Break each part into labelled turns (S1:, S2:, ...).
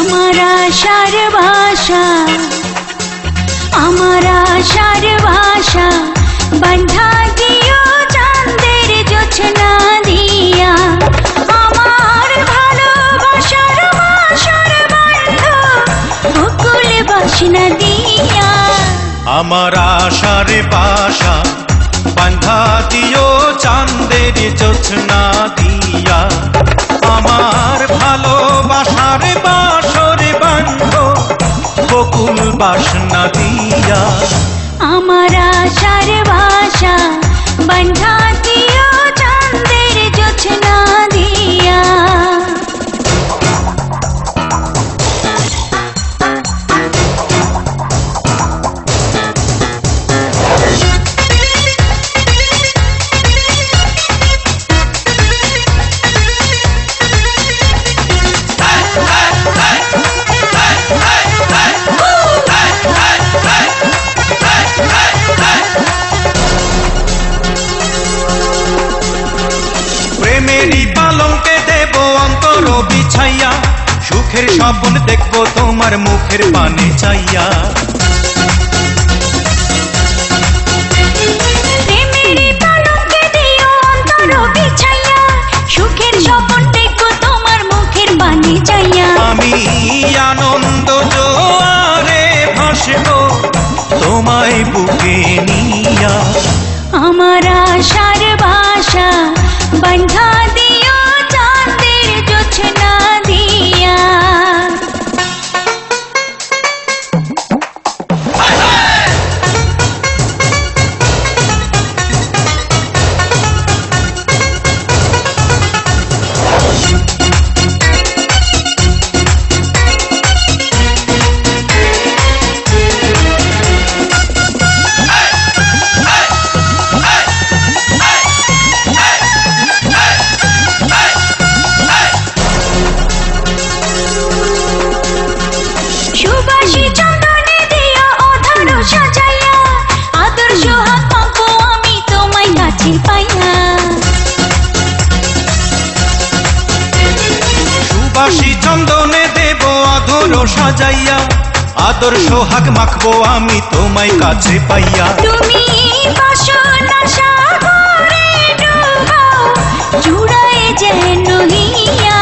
S1: আমার আশার ভাষা, আমার আশার ভাষা বান্ধা দিও চাঁদের জোছনা দিয়া। আমার ভালোবাসার বাসর বান্ধ বকুল বাসনা দিয়া।
S2: আমার আশার বাসা বান্ধা দিও চাঁদের জোছনা দিয়া। আমার ভালোবাসার বাসর বান্ধ বকুল বাসনা দিয়া।
S1: আমার আশার ভাষা বান্ধা দিও চাঁদের জোছনা দিয়া।
S2: প্রেমেরই পালঙ্কে দেব অন্তর বিছাইয়া। সুখের স্বপ্ন দেখব তোমার মুখের পানে চাইয়া।
S1: প্রেমেরই পালঙ্কে দিও অন্তর বিছাইয়া। সুখের স্বপ্ন দেখব তোমার মুখের পানে চাইয়া।
S2: আমি আনন্দ জোয়ারে ভাসব তোমায় বুকে নিয়া।
S1: আমার আশার ভাষা বান্ধা দিও চাঁদের জোছনা দিয়া। সুবাসী চন্দনে দিও অধর সাজাইয়া। আদর সোহাগ পাবো আমি তোমায় কাছে পাইয়া।
S2: সুবাসী চন্দনে দেব অধর সাজাইয়া। আদর সোহাগ মাখবো আমি তোমায় কাছে পাইয়া।
S1: তুমি বাসনা সাগরে ডুবাও জুড়ায় যেন হিয়া।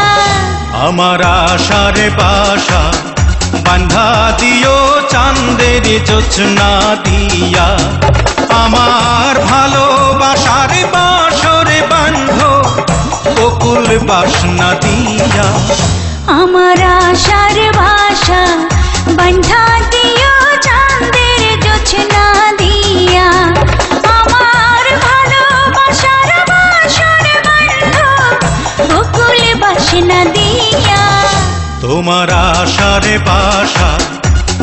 S2: আমার আশার বাসা বান্ধা দিও চাঁদের জোছনা দিয়া। আমার ভালোবাসার বাসর বান্ধ বকুল বাসনা দিয়া।
S1: আমার আশার ভাষা বান্ধা দিও চাঁদের জোছনা দিয়া। আমার ভালোবাসার বাসর বান্ধ বকুল বাসনা দিয়া।
S2: তোমার আশার বাসা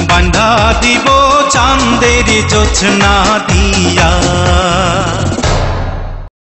S2: বান্ধা দিব চাঁদের জোছনা দিয়া।